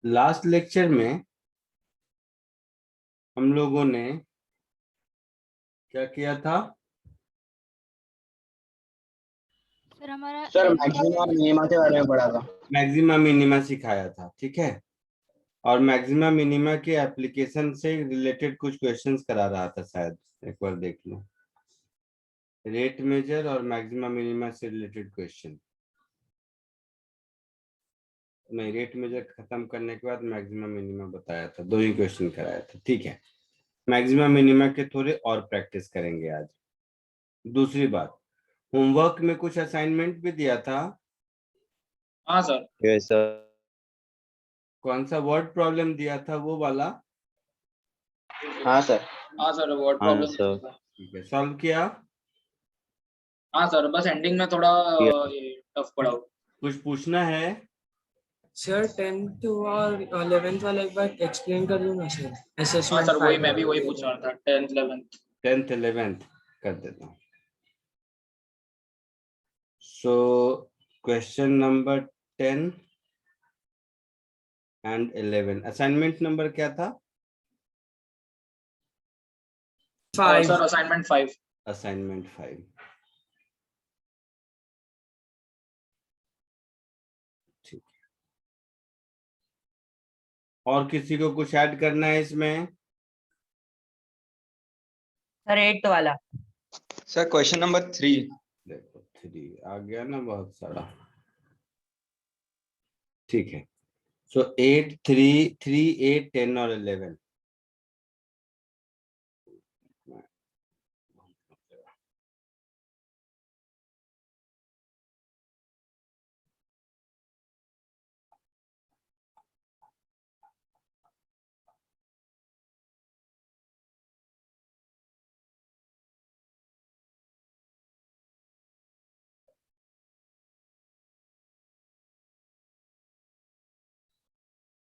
Last lecture में हम लोगों ने क्या किया था? सर हमारा सर length मैक्सिमा और of- मिनिमा के बारे में पढ़ा था। मैक्सिमा मिनिमा सिखाया था, ठीक है। और मैक्सिमा मिनिमा के एप्लीकेशन से रिलेटेड कुछ क्वेश्चंस करा रहा था शायद, एक बार देख लो। रेट मेजर और मैक्सिमा मिनिमा से रिलेटेड क्वेश्चन। नहीं, रेट मेजर खत्म करने के बाद मैक्सिमा मिनिमा बताया था, 2 ही क्वेश्चन कराया था, ठीक है। मैक्सिमा मिनिमा के थोड़े और प्रैक्टिस करेंगे आज। दूसरी बात, होमवर्क में कुछ असाइनमेंट भी दिया था। हाँ सर। Yes sir. कौन सा वर्ड प्रॉब्लम दिया था, वो वाला? हाँ सर। हाँ सर, वर्ड हाँ प्रॉब्लम। सर। ठीक है, सॉल्व किया? हाँ सर, बस एंडिंग में थोड़ा टफ पड़ा। कुछ पूछना है? सर 10th और 11th वाला एक बार एक्सप्लेन कर दो ना सर। हाँ असेसमेंट सर, वही मैं भी वही पूछ रहा था। 10th 11th 10th 11th कर देता हूँ। So question number 10 and 11, assignment number क्या था? 5 सर असाइनमेंट 5। असाइनमेंट 5। ठीक है, और किसी को कुछ ऐड करना है इसमें? सर 8th वाला। Sir question number 3। देखो 3 आ गया ना, बहुत सारा। ठीक है, सो 8 3 3 8 10 और 11।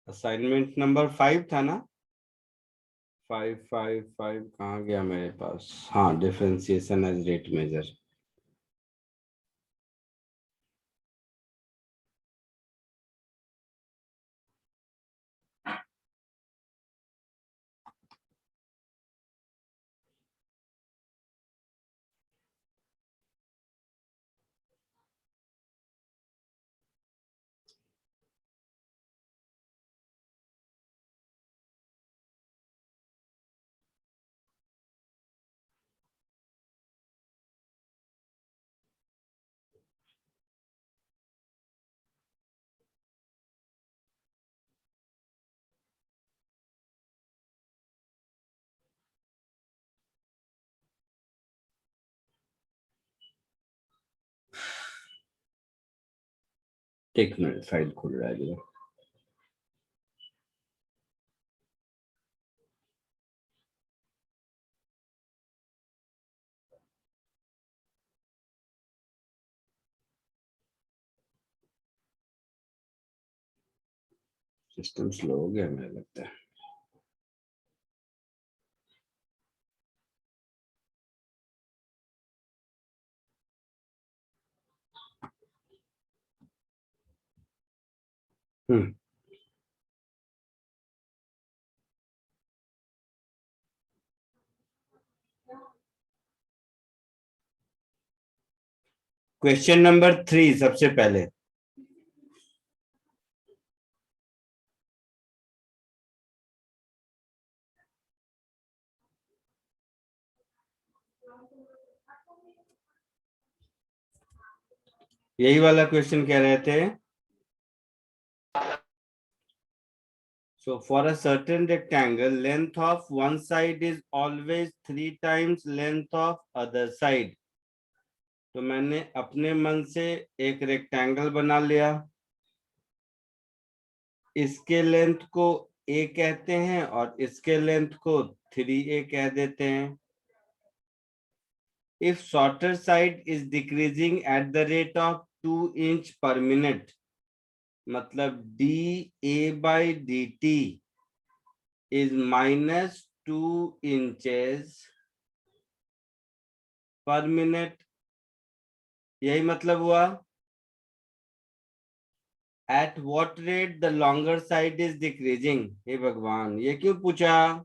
असाइनमेंट नंबर 5 था ना? 5 कहाँ गया मेरे पास? हाँ, डिफरेंशिएशन एज रेट मेजर। एक मिनट, फाइल खुल रहा है। सिस्टम स्लो हो गया मुझे लगता है। क्वेश्चन नंबर 3 सबसे पहले। यही वाला क्वेश्चन कह रहे थे। So for a certain rectangle, length of one side is always 3 times length of other side. तो मैंने अपने मन से एक रेक्टेंगल बना लिया, इसके लेंथ को a कहते हैं और इसके लेंथ को 3a कह देते हैं। If shorter side is decreasing at the rate of 2 inch per minute, मतलब dA/dt is -2 inches पर मिनट, यही मतलब हुआ। At what rate the longer side is decreasing. हे भगवान, ये क्यों पूछा?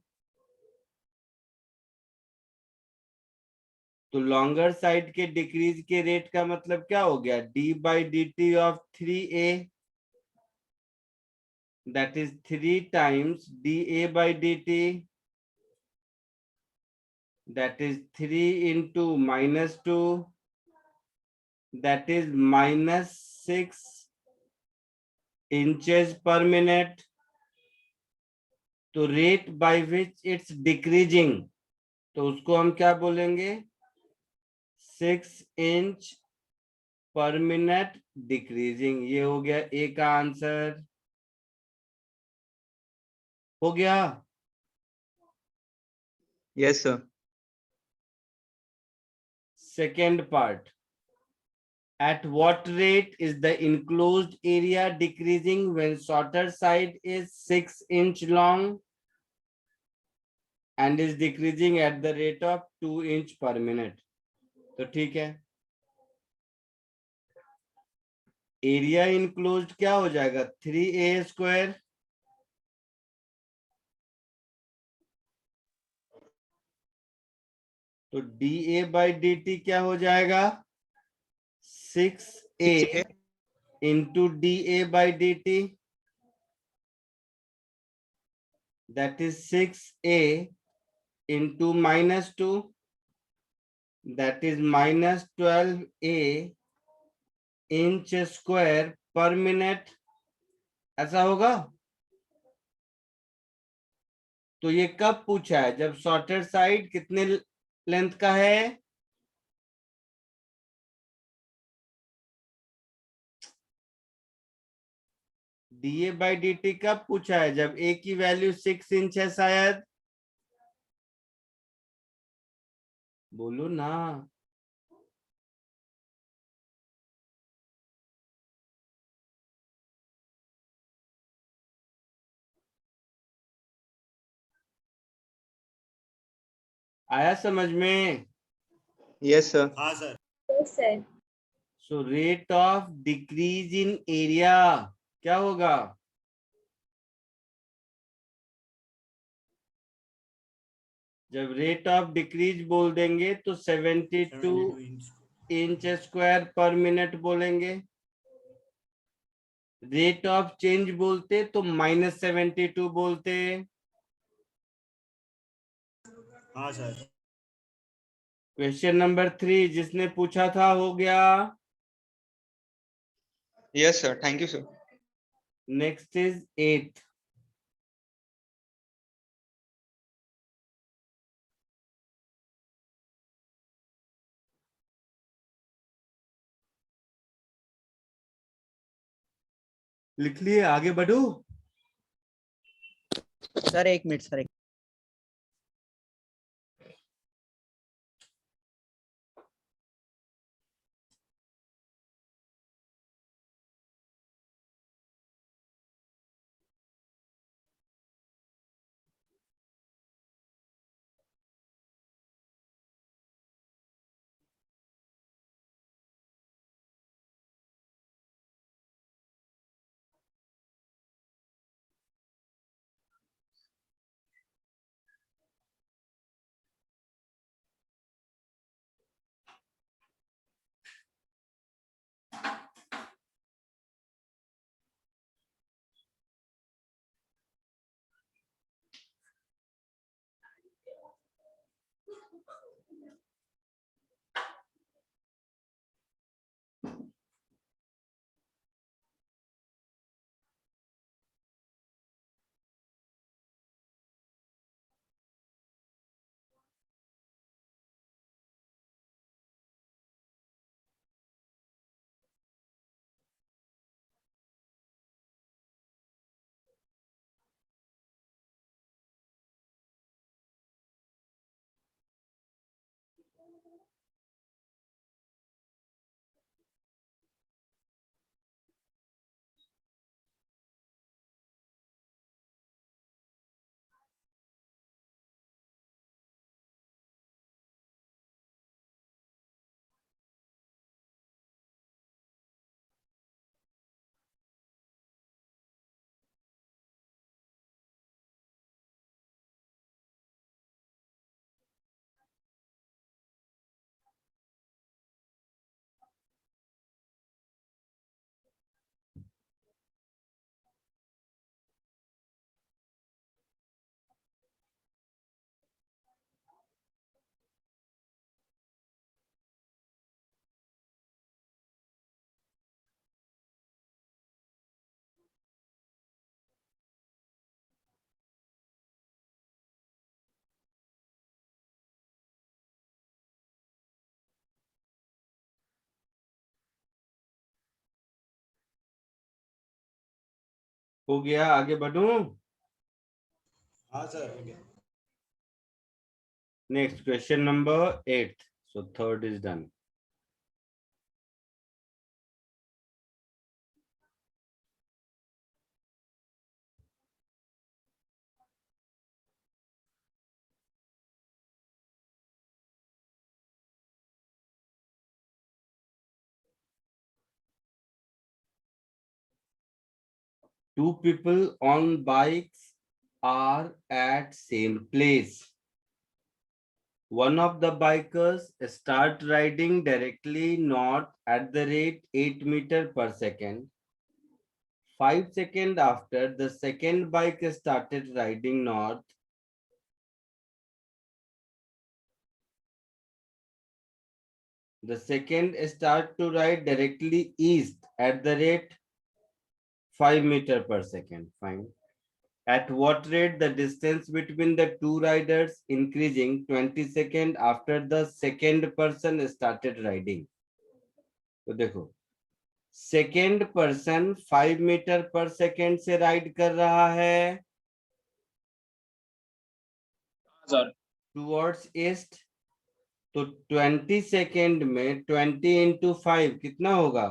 तो लॉन्गर साइड के डिक्रीज के रेट का मतलब क्या हो गया? D by d t of 3a, that is 3 times dA by dt, that is 3 into -2, that is -6 inches per minute. तो rate by which it's decreasing, तो उसको हम क्या बोलेंगे? 6 इंच पर मिनट डिक्रीजिंग। ये हो गया ए का आंसर। हो गया। Yes, sir. Second part, at what rate is the enclosed area decreasing when shorter side is 6 inch long and is decreasing at the rate of 2 inch per minute? तो ठीक है, area enclosed क्या हो जाएगा? 3a²। तो dA by dt क्या हो जाएगा? 6a into dA by dt, that is 6a into -2, that is -12a inch square पर मिनट। ऐसा होगा? तो ये कब पूछा है? जब शॉर्टेड साइड कितने लेंथ का है? डीए बाई डी टी कब पूछा है? जब ए की वैल्यू 6 इंच है शायद। बोलो ना। आया समझ में? Yes, sir. हाँ sir. Yes, sir. So rate of decrease in area क्या होगा? जब रेट ऑफ डिक्रीज बोल देंगे तो 72 इंच स्क्वायर पर मिनट बोलेंगे। रेट ऑफ चेंज बोलते तो -72 बोलते। हाँ सर। क्वेश्चन नंबर 3 जिसने पूछा था हो गया। Yes, sir. Thank you, sir. Next is 8th। लिख लिए, आगे बढ़ू? Sir 1 minute sir. हो गया, आगे बढ़ूं? हाँ सर हो गया। Next question number 8. So third is done. Two people on bikes are at same place. One of the bikers start riding directly north at the rate 8 meter per second. 5 seconds after, the second bike started riding north. The second start to ride directly east at the rate 5 meter per second. Fine. At what rate the distance between the two riders increasing 20 seconds after the second person started riding? तो देखो, second person 5 metre पर second से ride कर रहा है sir towards east, तो 20 second में 20 into 5 कितना होगा?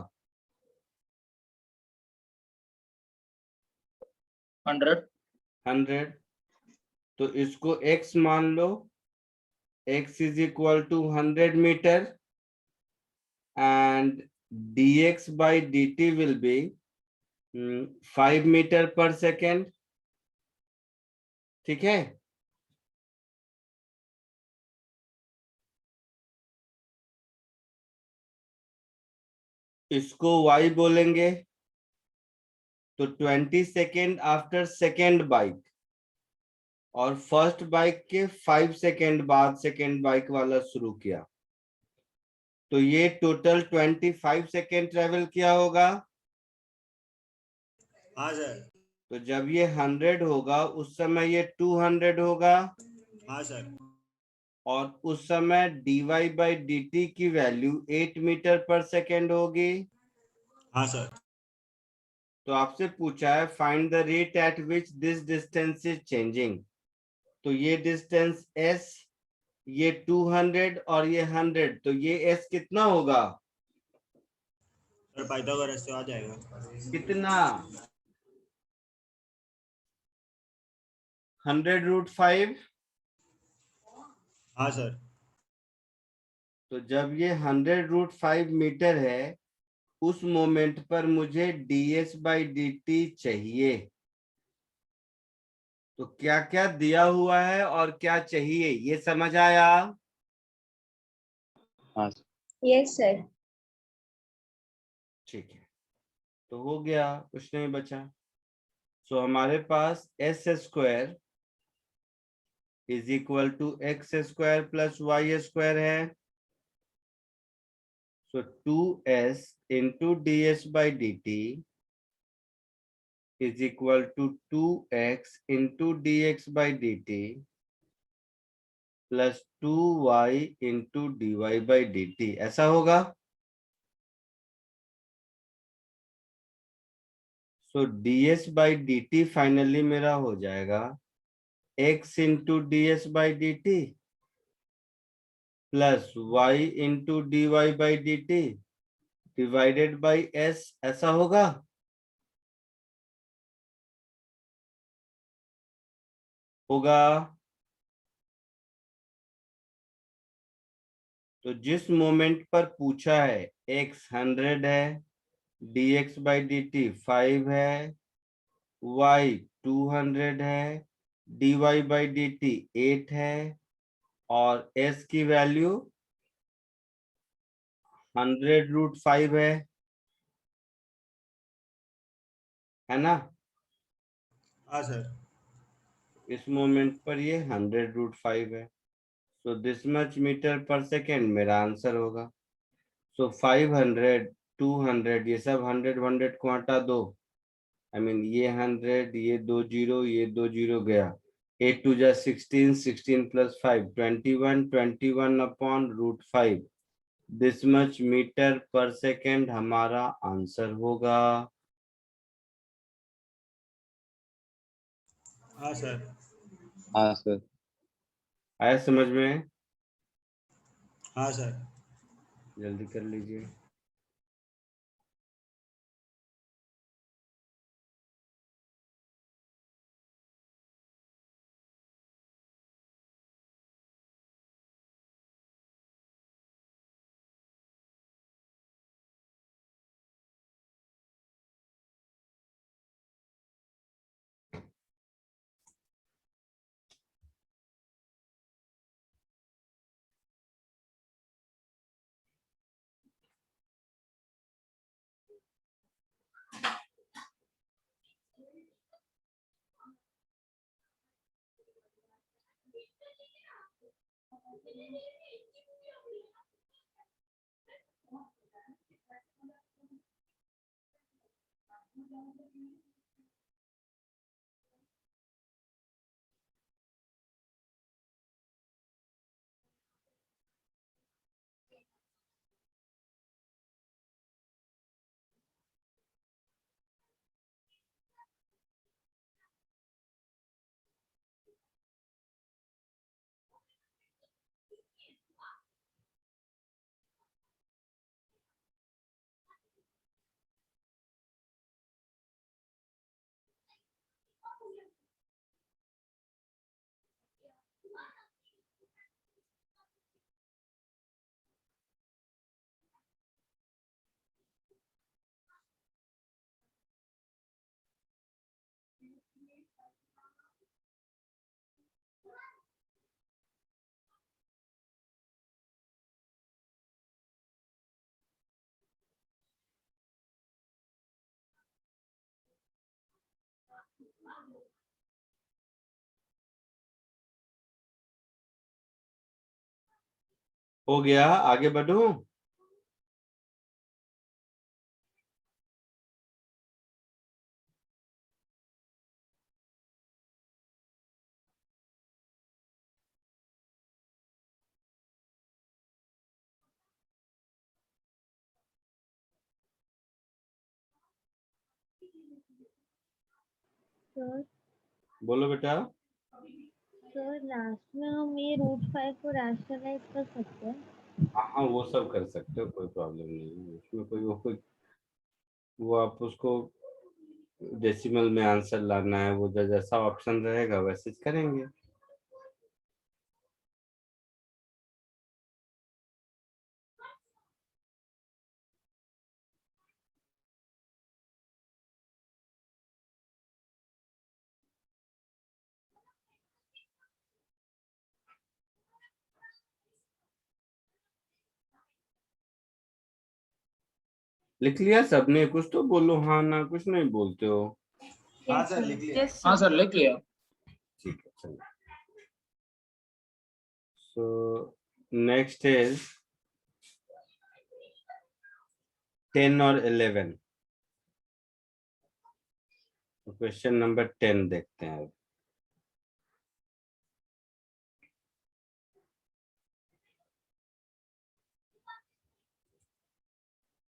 100 तो इसको x मान लो, x is equal to 100 metre and dx by dt will be 5 meter per second. ठीक है, इसको y बोलेंगे, तो 20 सेकेंड आफ्टर सेकेंड बाइक और फर्स्ट बाइक के 5 सेकेंड बाद सेकेंड बाइक वाला शुरू किया, तो ये टोटल 25 सेकेंड ट्रेवल किया होगा। हाँ सर। तो जब ये 100 होगा उस समय ये 200 होगा हाँ सर। और उस समय dy बाई dt की वैल्यू 8 मीटर पर सेकेंड होगी। हाँ सर। तो आपसे पूछा है find the rate at which this distance is changing, तो ये डिस्टेंस s, ये 200 और ये 100, तो ये s कितना होगा? सर पाइथागोरस से आ जाएगा। कितना? 100√5। हाँ सर। तो जब ये 100√5 मीटर है, उस मोमेंट पर मुझे ds बाई dt चाहिए। तो क्या क्या दिया हुआ है और क्या चाहिए, ये समझ आया? Yes sir. ठीक है, तो हो गया, कुछ नहीं बचा। सो हमारे पास s square is equal to x square plus y square है। So 2s into ds by dt is equal to 2x into dx by dt plus 2y into dy by dt, ऐसा होगा। सो ds by dt finally मेरा हो जाएगा x into ds by dt plus y into dy by dt divided by s, ऐसा होगा। होगा। तो जिस मोमेंट पर पूछा है x 100 है, dx बाई dt 5 है, y 200 है, dy बाई dt 8 है और s की वैल्यू 100√5 है ना? हाँ सर। इस मोमेंट पर ये 100√5 है। सो दिस मच मीटर पर सेकेंड मेरा आंसर होगा। सो 500, 200, ये सब 100 को हटा दो, आई मीन ये 100, ये 2 जीरो, ये 2 जीरो गया, 8 2 जा 16, 16 प्लस 5 21, 21/√5, दिस मच मीटर पर सेकेंड हमारा आंसर होगा। हाँ सर। हाँ सर। आया समझ में? हाँ सर। जल्दी कर लीजिए। हो गया, आगे बढ़ूं? सर बोलो बेटा। सर लास्ट में हम ये रूट 5 को रैशनलाइज कर सकते हैं। हाँ, वो सब कर सकते हो, कोई प्रॉब्लम नहीं है उसमें। वो आप उसको डेसिमल में आंसर लाना है, वो जैसा ऑप्शन रहेगा वैसे करेंगे। लिख लिया सबने? कुछ तो बोलो, हाँ ना, कुछ नहीं बोलते हो। हाँ सर, लिख लिया। हाँ सर, लिख लिया। ठीक है, चलो। सो नेक्स्ट इज 10 और 11। तो क्वेश्चन नंबर 10 देखते हैं अब।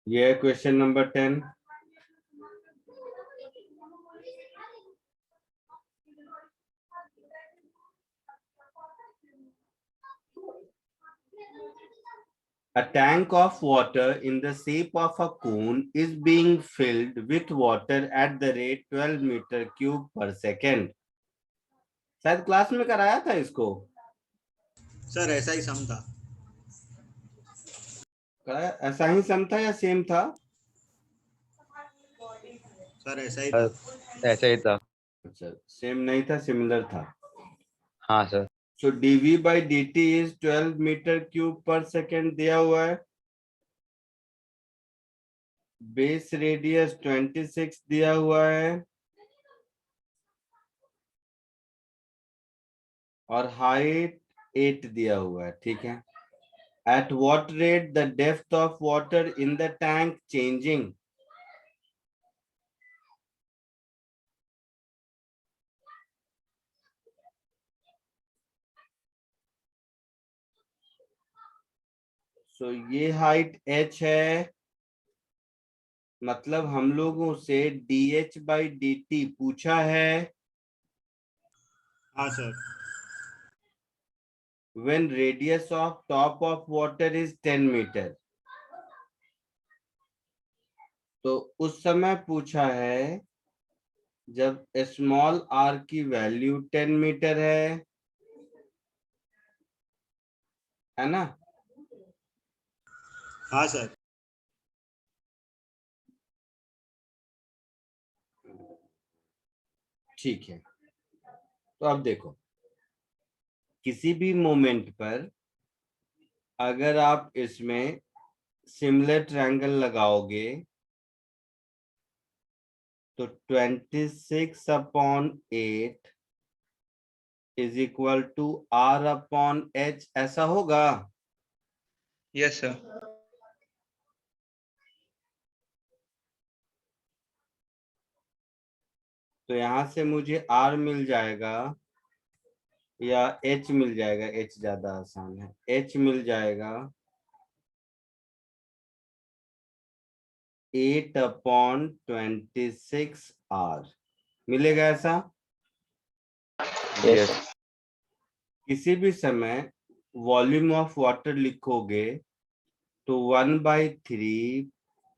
ये है question number 10। A tank of water in the shape of a cone is being filled with water at the rate 12 meter cube per second. शायद क्लास में कराया था इसको। सर ऐसा ही सम था। कराया, ऐसा ही सम था या सेम था? सर ऐसा ही था। ऐसा ही था। अच्छा, सेम नहीं था, सिमिलर था। हाँ sir. So dv by dt is 12 metre cube per second दिया हुआ है। बेस रेडियस 26 दिया हुआ है और हाइट 8 दिया हुआ है। ठीक है। At what rate the depth of water in the tank changing? So ये हाइट h है, मतलब हम लोगों से dh by dt पूछा है। हाँ sir. when radius of top of water is 10 metre, तो उस समय पूछा है जब स्मॉल आर की वैल्यू 10 मीटर है ना? हाँ सर। ठीक है, तो अब देखो, किसी भी मोमेंट पर अगर आप इसमें सिमिलर ट्रायंगल लगाओगे तो 26/8 इज इक्वल टू R/H ऐसा होगा। Yes, sir. तो यहां से मुझे R मिल जाएगा या H मिल जाएगा, H ज्यादा आसान है, H मिल जाएगा 8/26R मिलेगा ऐसा। Yes. किसी भी समय वॉल्यूम ऑफ वाटर लिखोगे तो 1/3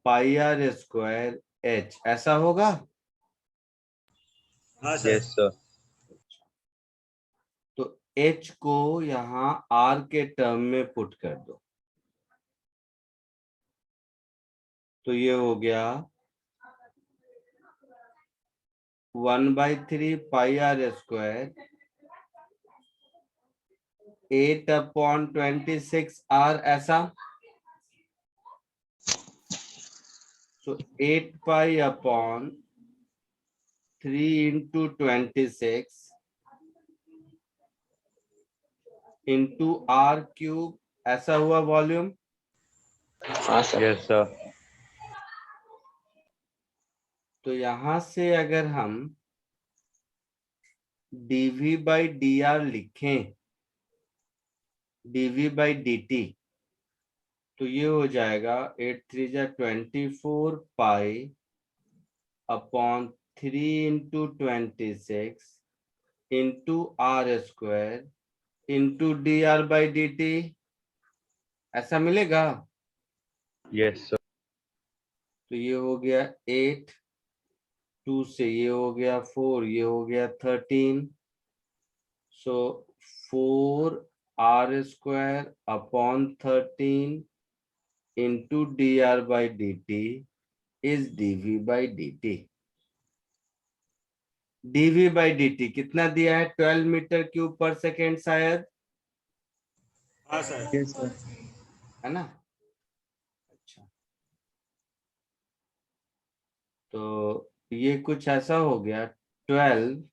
πr² H ऐसा होगा। हाँ सर। Yes, sir. तो H को यहाँ R के टर्म में पुट कर दो, तो ये हो गया 1/3 πr², 8/26R ऐसा। So 8π/3 × 26 into R³ ऐसा हुआ वॉल्यूम। Yes, sir. तो यहां से अगर हम dV/dr लिखें, dV/dt, तो ये हो जाएगा 8×3 = 24 π/3 × 26 into R² into dr/dt ऐसा मिलेगा। Yes, sir. तो ये हो गया 8, 2 से ये हो गया 4, ये हो गया 13, सो 4R² into dr/dt is dV/dt। dV/dt कितना दिया है? 12 मीटर/सेकंड शायद, हाँ सर। Yes, sir. है ना? अच्छा, तो ये कुछ ऐसा हो गया, 12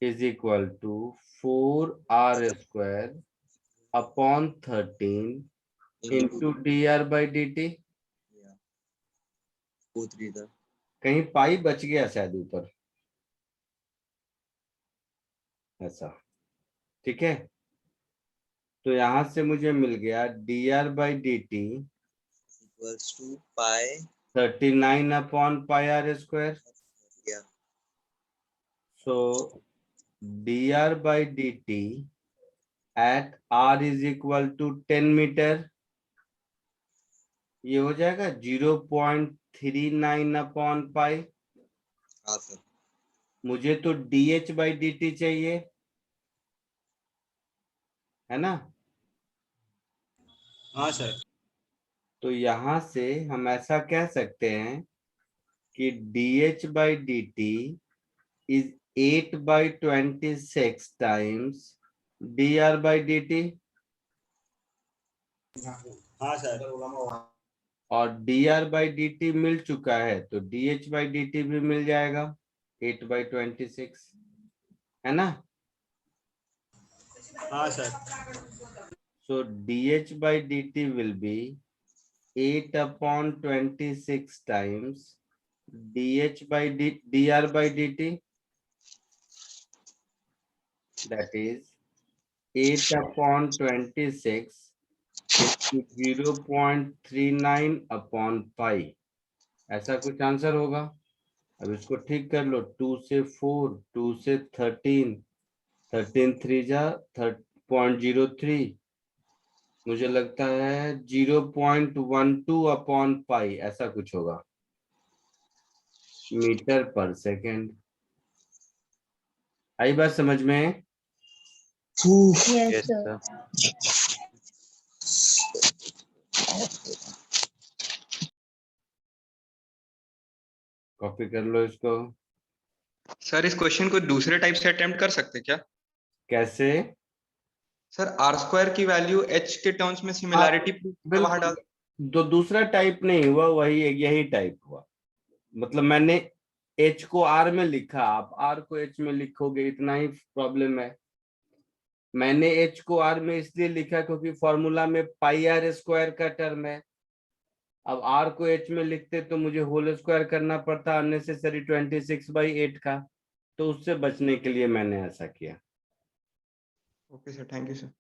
is equal to 4R²/13 into dr/dt। कहीं पाई बच गया शायद ऊपर, ऐसा, ठीक है। तो यहां से मुझे मिल गया dr/dt equals to pi 39/πr²। yeah So dr/dt at R is equal to 10 metre, ये हो जाएगा 0.39/π। हाँ सर मुझे तो dh/dt चाहिए, है ना? हाँ सर। तो यहां से हम ऐसा कह सकते हैं कि dh/dt is 8/26 times dr/dt, हाँ सर। और dr/dt मिल चुका है तो dh/dt भी मिल जाएगा 8/26, है ना? हाँ sir. So dh/dt will be 8/26 times dr/dt, that is 8/26 into 0.39/π, ऐसा कुछ आंसर होगा। अब इसको ठीक कर लो, 2 से 4, 2 से 13, 13 3 जा 0.03, मुझे लगता है 0.12 अपॉन पाई, ऐसा कुछ होगा, मीटर पर सेकेंड। आई बात समझ में? Yes, Yes, sir. sir. Copy कर लो इसको। सर इस क्वेश्चन को दूसरे टाइप से अटेम्प्ट कर सकते क्या? कैसे? सर आर स्क्वायर की वैल्यू एच के टर्म्स में सिमिलैरिटी प्रूफ वहां डाल। बिल्कुल, दूसरा टाइप नहीं हुआ, वही यही टाइप हुआ। मतलब मैंने एच को आर में लिखा, आप आर को एच में लिखोगे, इतना ही प्रॉब्लम है। मैंने एच को आर में इसलिए लिखा क्योंकि फॉर्मूला में पाई आर स्क्वायर का टर्म है। अब आर को एच में लिखते तो मुझे होल स्क्वायर करना पड़ता अननेसेसरी 26/8 का, तो उससे बचने के लिए मैंने ऐसा किया। Okay sir, thank you sir.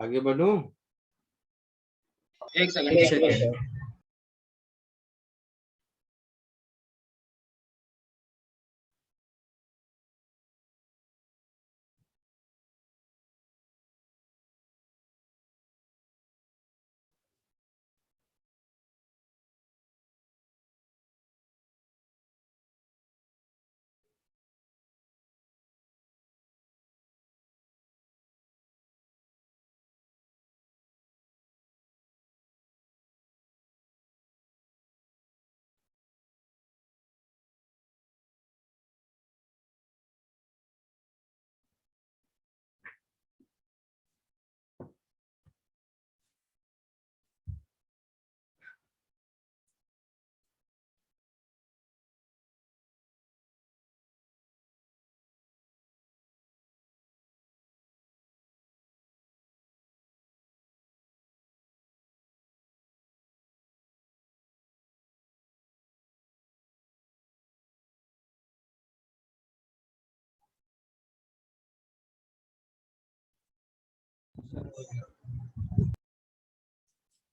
आगे बढ़ूं? एक सेकंड।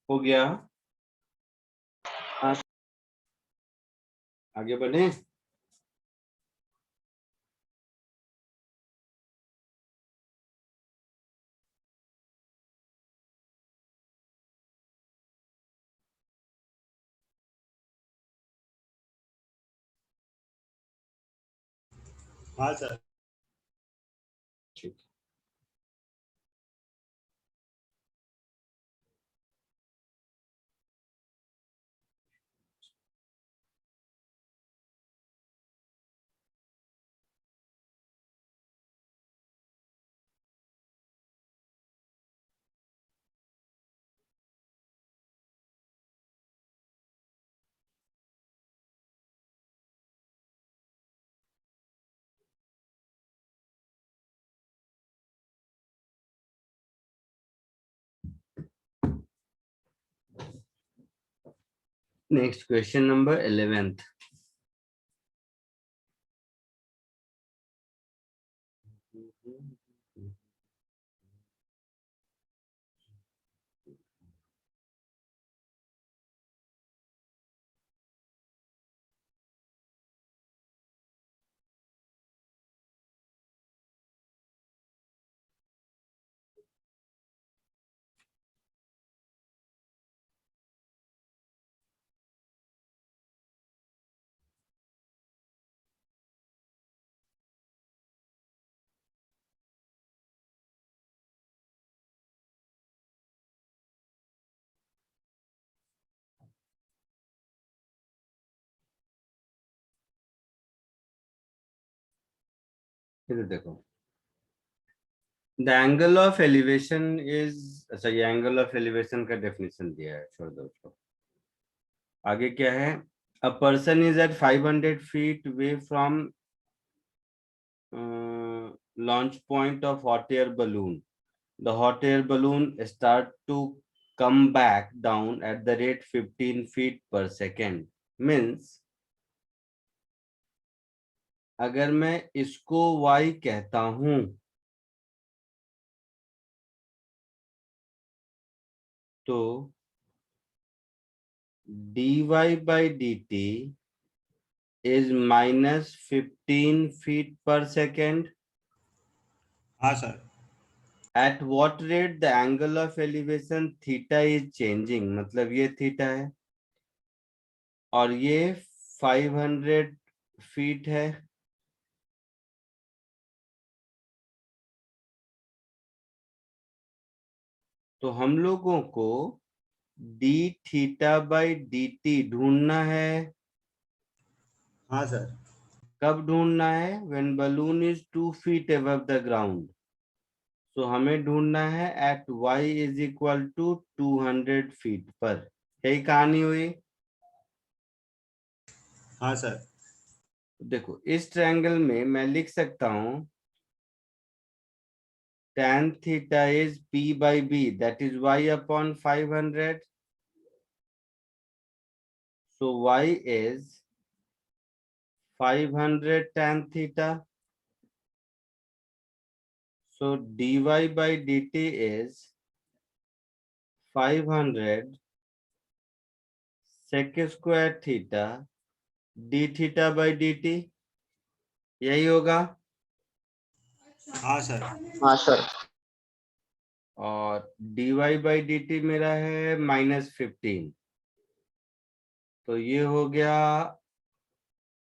हो गया? आगे बढ़े? हाँ सर। ठीक। Next question number 11th। इधर देखो, the angle of elevation is, अच्छा ये एंगल ऑफ एलिवेशन का डेफिनेशन दिया है, छोड़ दो उसको। आगे क्या है, a person is at 500 feet away from launch point of hot air balloon. The hot air balloon start to come back down at the rate 15 feet per second. Means अगर मैं इसको y कहता हूं तो dy by dt is minus 15 feet per second. हाँ sir. At what rate the angle of elevation theta is changing, मतलब ये theta है और ये 500 फीट है। तो हम लोगों को d theta by d t ढूंढना है। हाँ सर। कब ढूंढना है? When balloon is 2 feet above the ground. तो हमें ढूंढना है at y is equal to 200 feet पर। यही कहानी हुई। हाँ सर। देखो इस ट्रायंगल में मैं लिख सकता हूं tan theta is p by b, that is y upon 500. So y is 500 tan theta. So dy by dt is 500 sec square theta d theta by dt, यही होगा। हाँ सर। हाँ सर। और dy by dt मेरा है -15, तो ये हो गया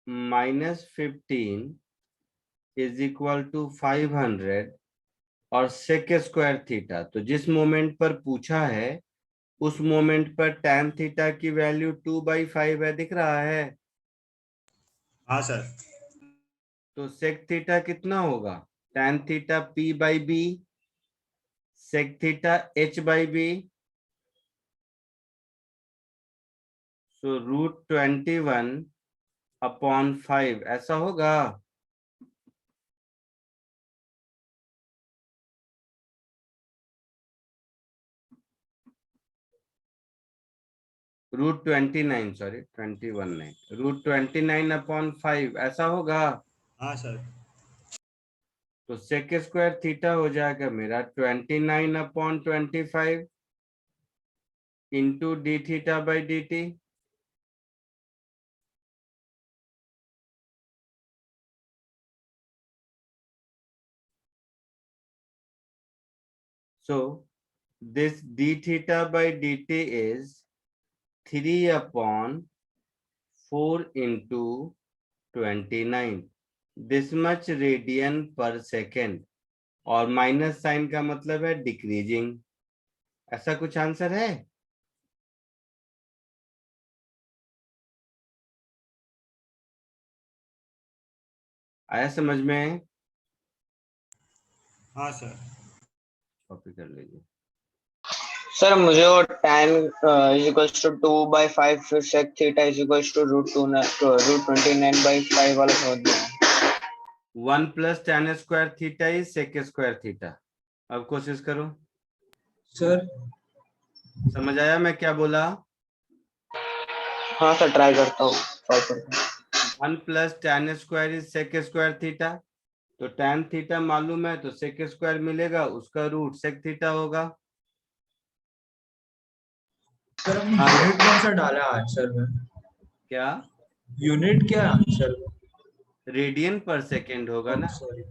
-15 इज इक्वल टू 500 और सेक स्क्वायर थीटा। तो जिस मोमेंट पर पूछा है उस मोमेंट पर tan थीटा की वैल्यू 2/5 है, दिख रहा है। हाँ सर। तो सेक थीटा कितना होगा? tan थीटा p बाई बी, सेक थीटा h बाई बी। सो √21/5 ऐसा होगा। √29, सॉरी 21 नहीं, √29/5 ऐसा होगा। हाँ सर। तो सेक स्क्वायर थीटा हो जाएगा मेरा 29/25 into D theta by d T. So this d theta by dt is 3/4 into 29, this much radian पर सेकेंड, और माइनस साइन का मतलब है डिक्रीजिंग। ऐसा कुछ आंसर है? आया समझ में? हाँ सर। कॉपी कर लीजिए। सर मुझे वो tan इज इक्वल्स टू 2/5 फिर sec theta is equals to √29/5 वाला समझ में आया। 1 plus tan square theta is sec square theta. अब कोशिश करो। सर समझ आया मैं क्या बोला? हाँ सर ट्राई करता हूँ। 1 plus tan square is sec square theta. तो tan थीटा मालूम है तो सेक स्क्वायर मिलेगा, उसका रूट सेक थीटा होगा। सर आपने यूनिट कौन सा डाला आंसर में? क्या? यूनिट क्या आंसर में? रेडियन पर सेकेंड होगा ना। सॉरी।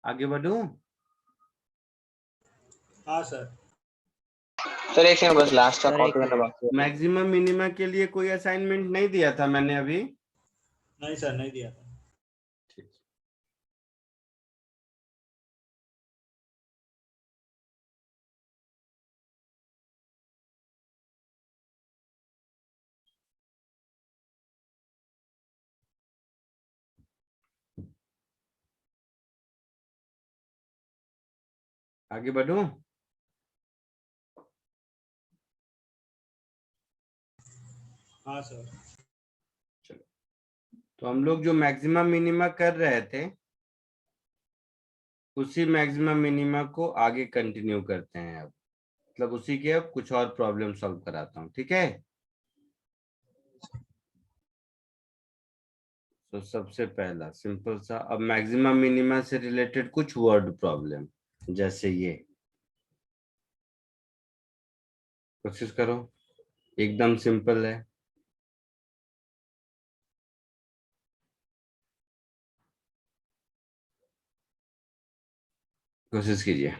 आगे बढ़ूं? हाँ सर। सर एक सेकंड बस लास्ट का सर, कॉपी एक करना बाकी है। मैक्सिमम मिनिमा के लिए कोई असाइनमेंट नहीं दिया था मैंने अभी। नहीं सर, नहीं दिया था। ठीक। आगे बढ़ूं? हाँ सर। चलो, तो हम लोग जो मैक्सिमम मिनिमा कर रहे थे उसी मैक्सिमम मिनिमा को आगे कंटिन्यू करते हैं। अब मतलब उसी के अब कुछ और प्रॉब्लम सॉल्व कराता हूँ, ठीक है? तो सबसे पहला सिंपल सा, अब मैक्सिमम मिनिमा से रिलेटेड कुछ वर्ड प्रॉब्लम, जैसे ये कोशिश करो, एकदम सिंपल है। कोशिश कीजिए।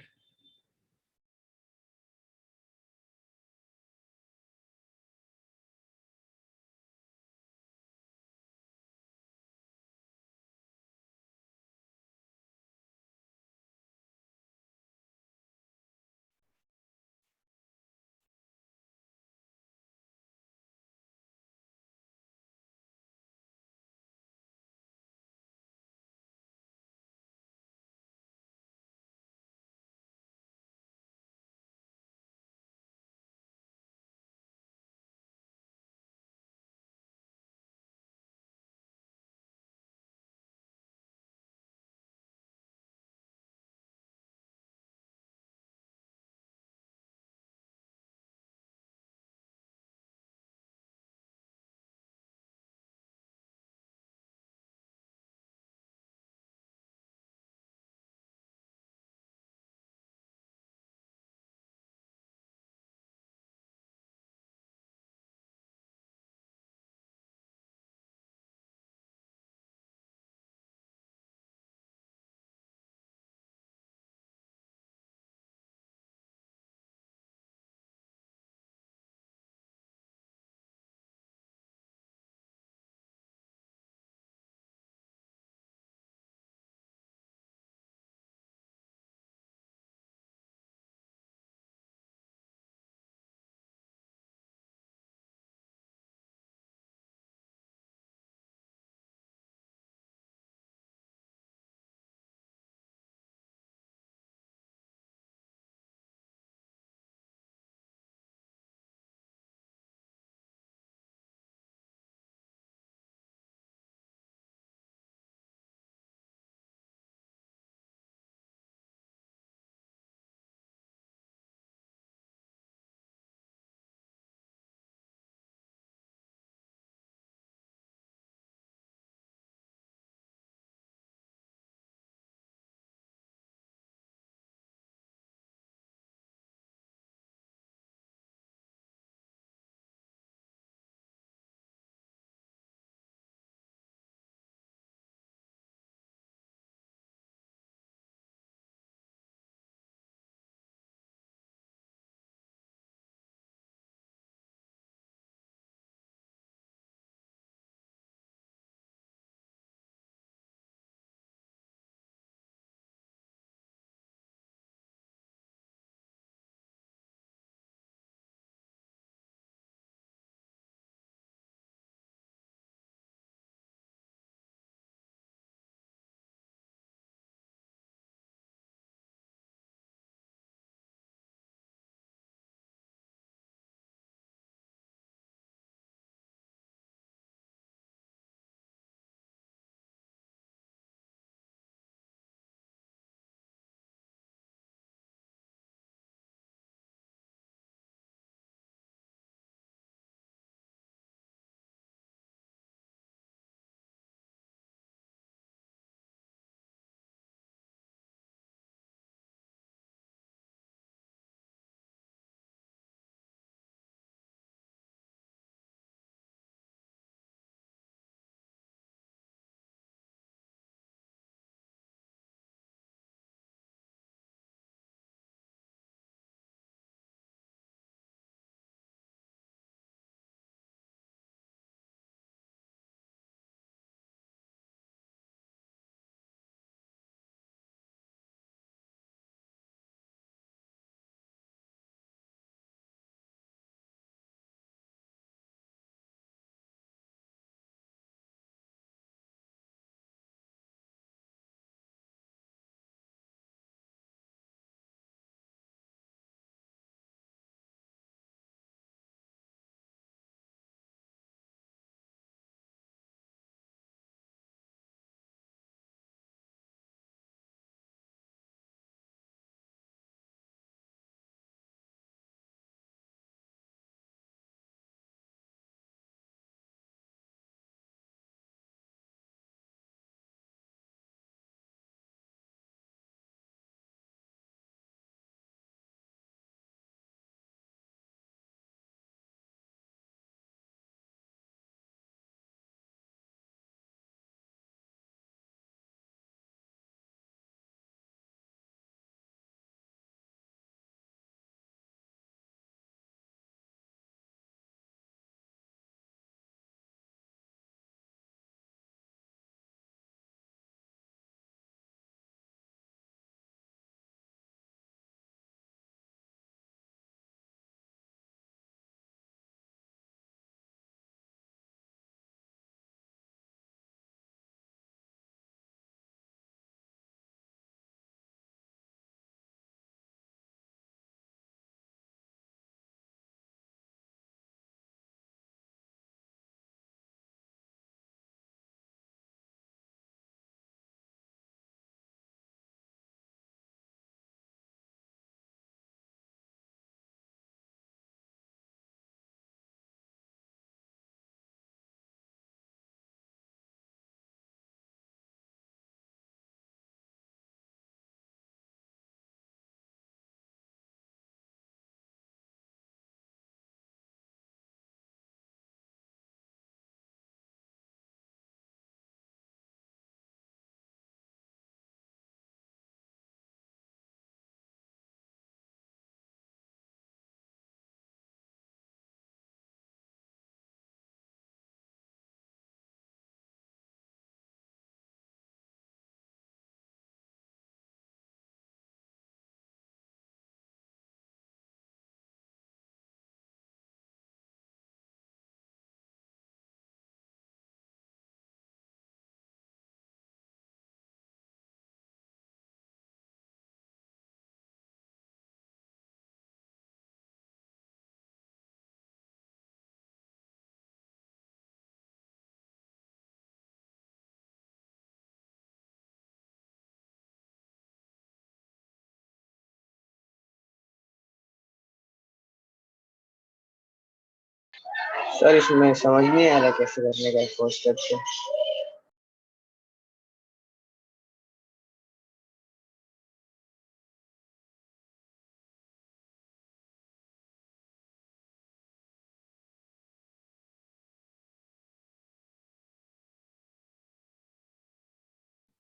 सर इसमें समझ नहीं आ रहा कैसे करने का फर्स्ट स्टेप से।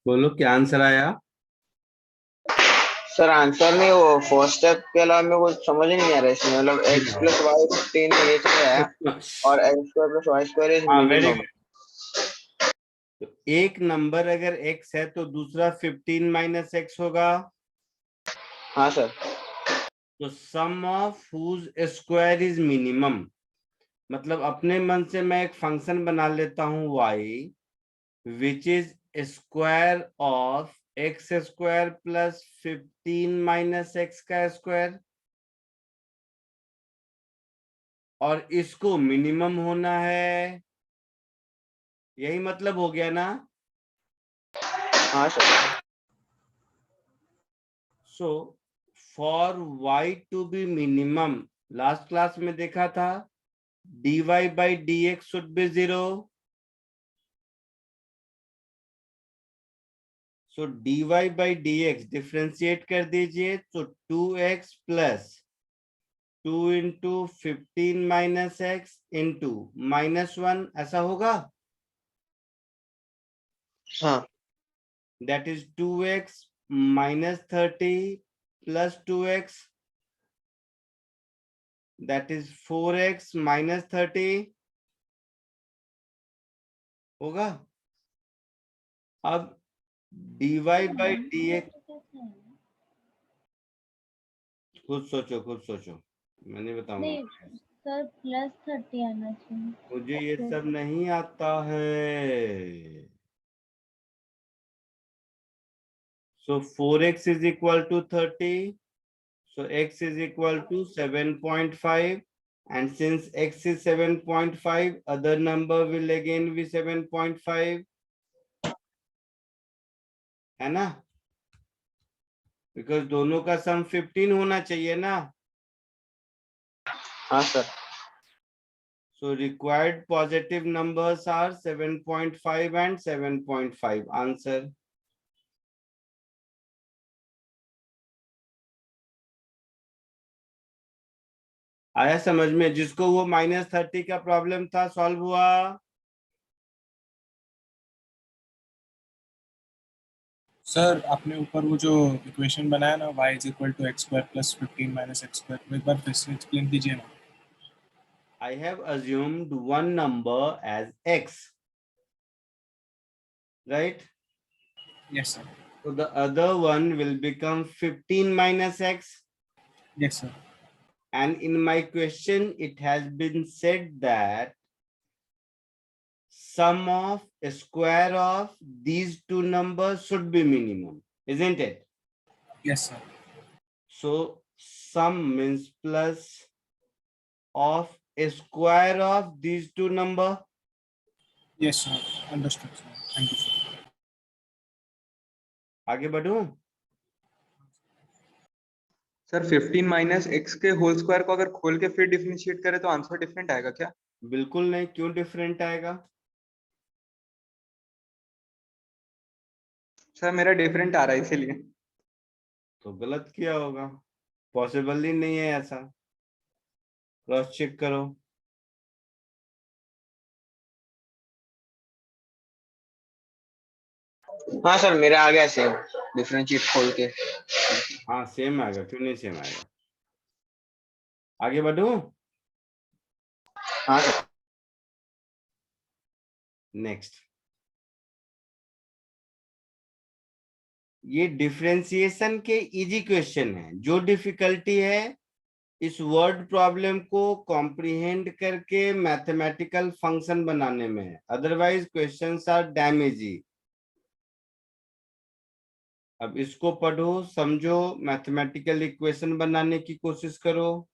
बोलो क्या आंसर आया। सर आंसर नहीं, वो फर्स्ट स्टेप के अलावा मेरे को समझ ही नहीं आ रहा है इसमें, मतलब x प्लस वाई 15 ये चल रहा है और x square plus y square is हाँ वेरी मिनिमम। गुड। तो एक नंबर अगर x है तो दूसरा 15 माइनस x होगा। हाँ सर। तो sum of whose square is minimum, मतलब अपने मन से मैं एक फंक्शन बना लेता हूं y which is square of x square plus 15 minus x का स्क्वायर, और इसको मिनिमम होना है, यही मतलब हो गया ना। हाँ sir. So for y to be minimum, last class में देखा था dy by dx should be 0। So dy by dx differentiate कर दीजिए तो 2x plus 2 into 15 minus x into -1 ऐसा होगा। हाँ that is 2x minus 30 plus 2x, that is 4x minus 30 होगा। अब dy by dx, खुद सोचो, मैं नहीं बताऊंगा। नहीं सर प्लस 30 आना चाहिए। मुझे ये सब नहीं आता है। So 4x is equal to 30. So x is equal to 7.5. And since x is 7.5, other number will again be 7.5. है ना? Because दोनों का सम 15 होना चाहिए ना? हाँ sir. So required positive numbers are 7.5 and 7.5. Answer. आया समझ में? जिसको वो -30 का प्रॉब्लम था सॉल्व हुआ। सर आपने ऊपर वो जो इक्वेशन बनाया ना y is equal to x square plus 15 minus x square, एक बार फिर से एक्सप्लेन कीजिए ना। I have assumed one number as x, right? Yes sir. So the other one will become 15 minus x. Yes sir. And in my question, it has been said that sum of square of these two numbers should be minimum, isn't it? Yes sir. So sum means plus of a square of these two number. Yes sir, understood sir, thank you sir. आगे बढ़ूं? Sir 15 minus x के whole square को अगर खोल के फिर differentiate करें तो answer different आएगा क्या? बिल्कुल नहीं, क्यों डिफरेंट आएगा? सर मेरा डिफरेंट आ रहा है इसीलिए। तो गलत किया होगा, पॉसिबल ही नहीं है ऐसा, क्रॉस चेक करो। हाँ सर मेरा आ गया सेम डिफरेंशिएट खोल के। हाँ सेम आएगा, क्यों नहीं सेम आएगा। आगे बढ़ूं? हाँ सर। नेक्स्ट, ये डिफरेंशिएशन के इजी क्वेश्चन है। जो डिफिकल्टी है इस वर्ड प्रॉब्लम को कॉम्प्रिहेंड करके मैथमेटिकल फंक्शन बनाने में है, अदरवाइज क्वेश्चंस आर डैमेजी। अब इसको पढ़ो, समझो, मैथमेटिकल इक्वेशन बनाने की कोशिश करो।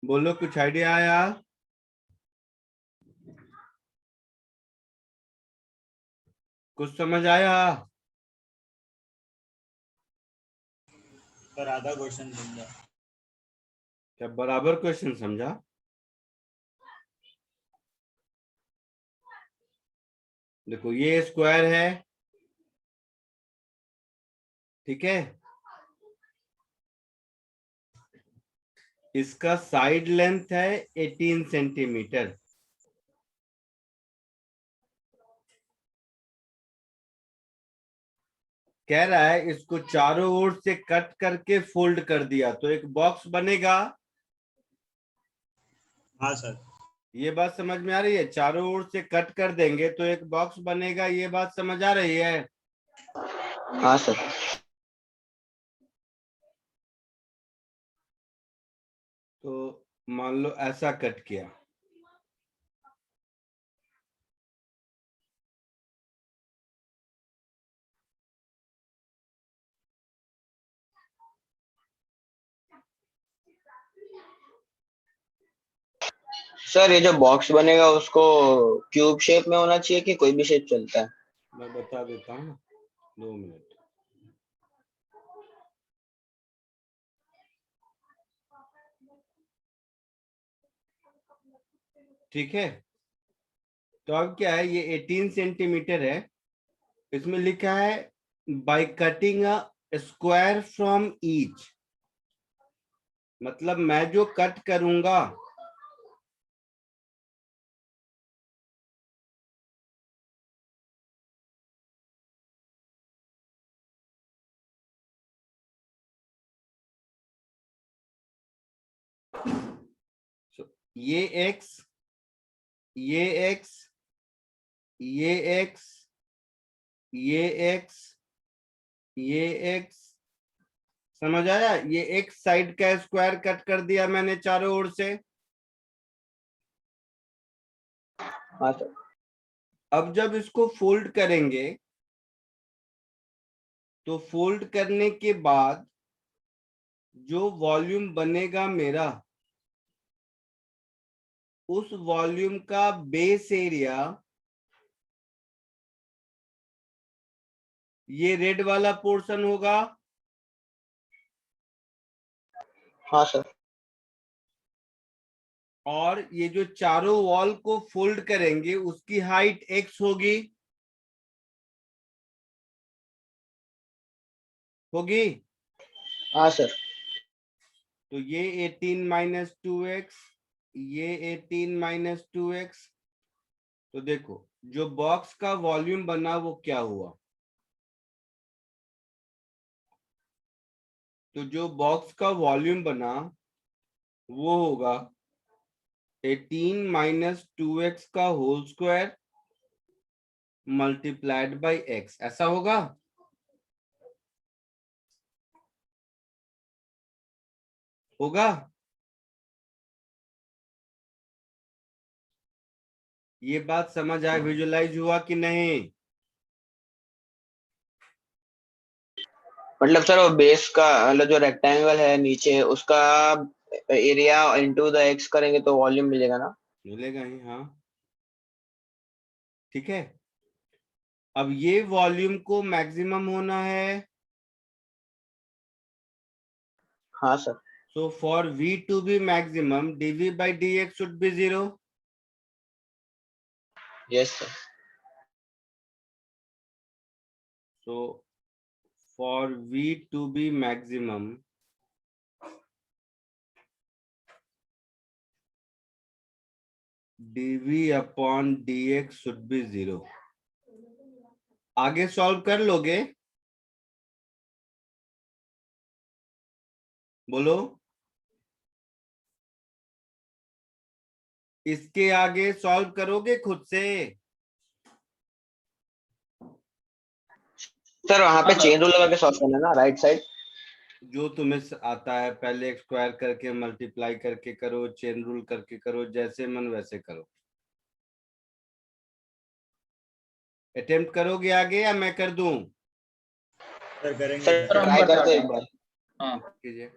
बोलो, कुछ आइडिया आया? कुछ समझ आया? सर आधा क्वेश्चन समझा। क्या बराबर क्वेश्चन समझा? देखो, ये स्क्वायर है, ठीक है। इसका साइड लेंथ है 18 सेंटीमीटर। कह रहा है इसको चारों ओर से कट करके फोल्ड कर दिया तो एक बॉक्स बनेगा। हाँ सर। ये बात समझ में आ रही है? चारों ओर से कट कर देंगे तो एक बॉक्स बनेगा, ये बात समझ आ रही है? हाँ सर। तो मान लो ऐसा कट किया, सर ये जो बॉक्स बनेगा उसको क्यूब शेप में होना चाहिए कि कोई भी शेप चलता है? मैं बता देता हूँ, 2 मिनट। ठीक है, तो अब क्या है, ये 18 सेंटीमीटर है। इसमें लिखा है by cutting a square from each, मतलब मैं जो कट करूंगा ये एक्स, ये एक्स, ये एक्स, ये एक्स, ये एक्स, समझ आया? ये एक साइड का स्क्वायर कट कर दिया मैंने चारों ओर से। हाँ सर। अब जब इसको फोल्ड करेंगे तो फोल्ड करने के बाद जो वॉल्यूम बनेगा मेरा, उस वॉल्यूम का बेस एरिया ये रेड वाला पोर्शन होगा। हाँ सर। और ये जो चारों वॉल को फोल्ड करेंगे उसकी हाइट x होगी, होगी। हाँ सर। तो ये 18 माइनस 2x, ये 18 माइनस 2x। तो देखो, जो बॉक्स का वॉल्यूम बना वो क्या हुआ? तो जो बॉक्स का वॉल्यूम बना वो होगा 18 माइनस 2x का whole square multiplied by x, ऐसा होगा। होगा? ये बात समझ आए, विजुअलाइज हुआ कि नहीं? मतलब सर वो बेस का मतलब जो रेक्टेंगल है नीचे उसका एरिया इनटू द एक्स करेंगे तो वॉल्यूम मिलेगा ना? मिलेगा ही, हाँ। ठीक है, अब ये वॉल्यूम को मैक्सिमम होना है। हाँ sir. So for V to be maximum, dV by dx should be 0. Yes sir. So for V to be maximum, dV upon dx should be 0. आगे सॉल्व कर लोगे? बोलो, इसके आगे सॉल्व करोगे खुद से? सर वहां पे चेन रूल लगा के सॉल्व करना है ना, राइट साइड? जो तुम्हें आता है, पहले एक स्क्वायर करके मल्टीप्लाई करके करो, चेन रूल करके करो, जैसे मन वैसे करो। अटेम्प्ट करोगे आगे या मैं कर दूं? सर करेंगे सर सर। ट्राई करते एक बार। कीजिए।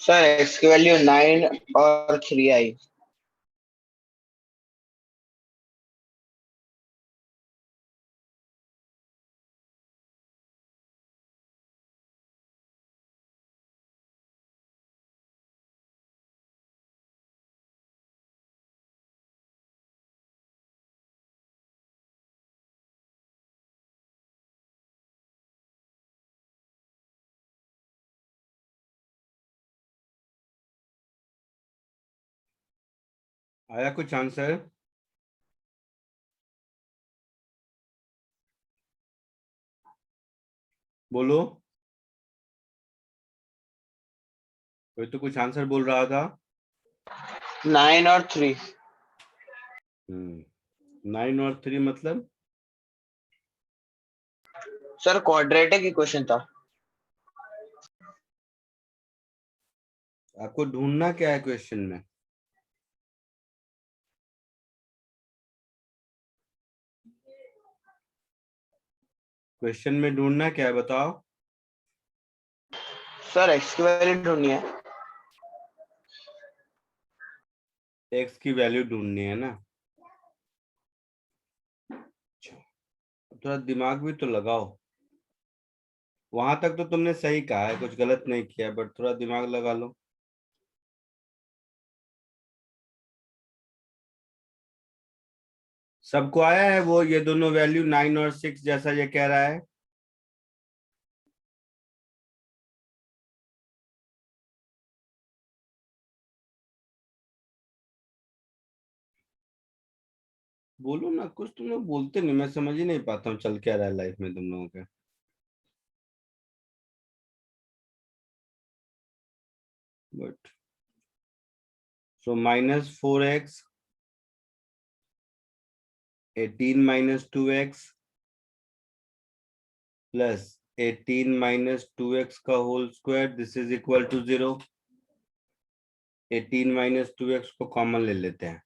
सर x की वैल्यू 9 और 3 आई। आया कुछ आंसर? बोलो, कोई तो कुछ आंसर बोल रहा था। 9 और 3। 9 और 3 मतलब? सर क्वाड्रेटिक इक्वेशन था। आपको ढूंढना क्या है क्वेश्चन में? क्वेश्चन में ढूंढना क्या है बताओ? सर x की वैल्यू ढूंढनी है। एक्स की वैल्यू ढूंढनी है ना? अच्छा, थोड़ा दिमाग भी तो लगाओ। वहां तक तो तुमने सही कहा है, कुछ गलत नहीं किया, बट थोड़ा दिमाग लगा लो। सबको आया है वो ये दोनों वैल्यू 9 और 6 जैसा ये कह रहा है? बोलो ना, कुछ तुम लोग बोलते नहीं, मैं समझ ही नहीं पाता हूँ चल क्या रहा है लाइफ में तुम लोगों के। But so -4x 18 - 2x plus 18 - 2x का whole square, this is equal to 0। 18 - 2x को कॉमन ले लेते हैं।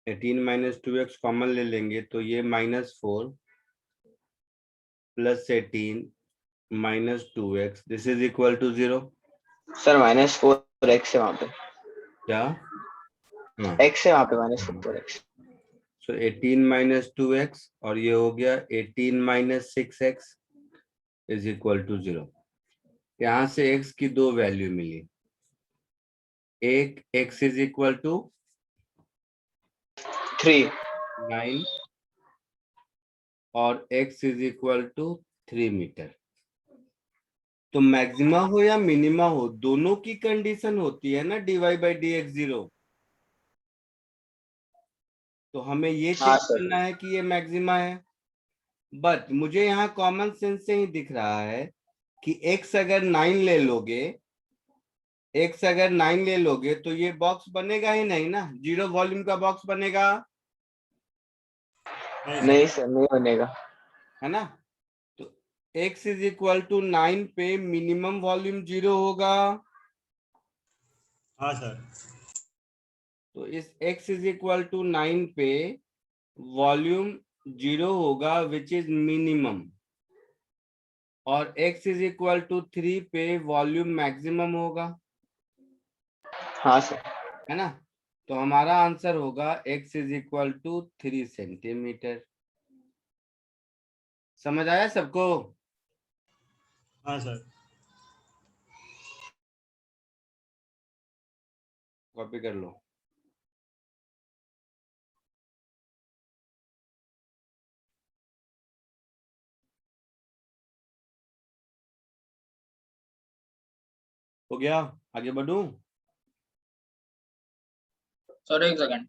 -2x कॉमन ले लेंगे तो ये -4 plus 18 - 2x, this is equal to 0। Sir -4 x है वहां पे। क्या? हाँ, x है वहां पे -4 x। सो 18 - 2x और ये हो गया 18 - 6x इज इक्वल टू 0। यहां से x की दो वैल्यू मिली। एक x इज इक्वल टू 3। 9 और x is equal to 3 metre. तो मैक्सिमा हो या मिनिमा हो, दोनों की कंडीशन होती है ना dy/dx 0। तो हमें ये हाँ चेक सर। करना है कि ये मैक्सिमा है। बट मुझे यहाँ कॉमन सेंस से ही दिख रहा है कि x अगर 9 ले लोगे, x अगर 9 ले लोगे तो ये बॉक्स बनेगा ही नहीं ना, 0 वॉल्यूम का बॉक्स बनेगा, नहीं सर नहीं बनेगा। है ना? तो x इज इक्वल टू 9 पे मिनिमम वॉल्यूम 0 होगा। हाँ सर। तो इस x इज इक्वल टू 9 पे वॉल्यूम 0 होगा विच इज मिनिमम, और x इज इक्वल टू 3 पे वॉल्यूम मैक्सिमम होगा, हाँ सर। है ना? तो हमारा आंसर होगा x is equal to 3 centimetre. समझ आया सबको? हाँ सर। कॉपी कर लो। हो गया? आगे बढ़ूं? सर एक सेकंड।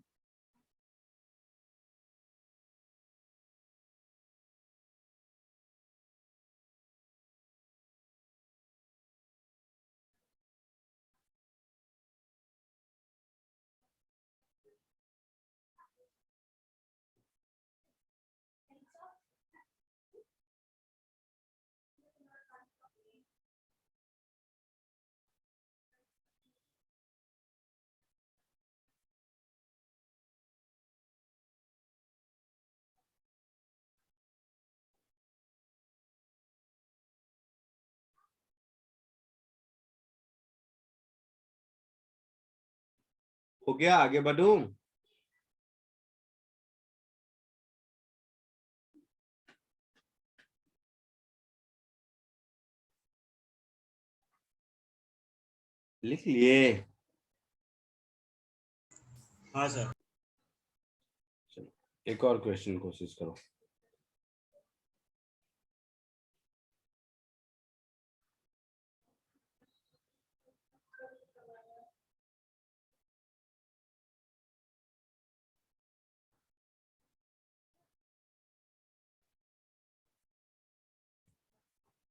हो गया, आगे बढ़ूं? लिख लिए? हाँ सर। चलो एक और क्वेश्चन कोशिश करो।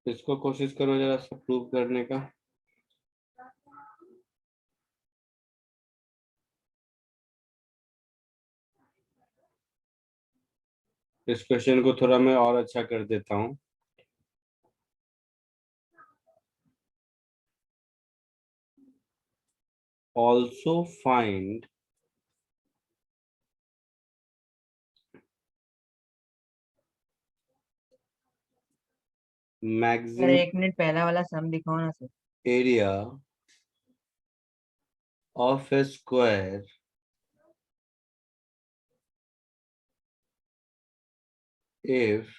इसको कोशिश करो जरा सा प्रूव करने का। इस क्वेश्चन को थोड़ा मैं और अच्छा कर देता हूँ। Also find sir maximum 1 minute पहला वाला सम दिखाओ ना sir. area of a square if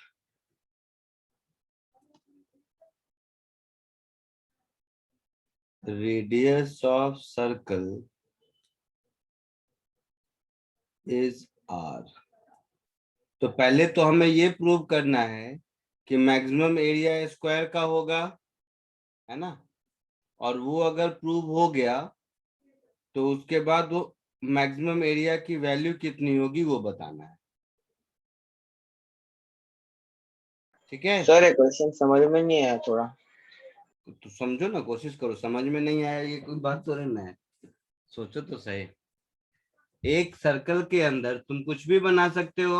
radius of circle is r। तो पहले तो हमें ये प्रूव करना है कि मैक्सिमम एरिया स्क्वायर का होगा, है ना? और वो अगर प्रूव हो गया तो उसके बाद वो मैक्सिमम एरिया की वैल्यू कितनी होगी वो बताना है। ठीक है? सर ये क्वेश्चन समझ में नहीं आया थोड़ा। तो समझो ना, कोशिश करो। समझ में नहीं आया ये कोई बात तो नहीं है, सोचो तो सही। एक सर्कल के अंदर तुम कुछ भी बना सकते हो,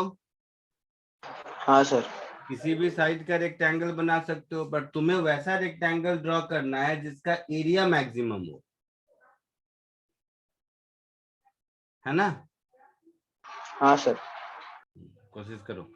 हाँ सर। किसी भी साइड का रेक्टेंगल बना सकते हो, बट तुम्हें वैसा रेक्टेंगल ड्रॉ करना है जिसका एरिया मैक्सिमम हो, है ना? हाँ सर। कोशिश करो।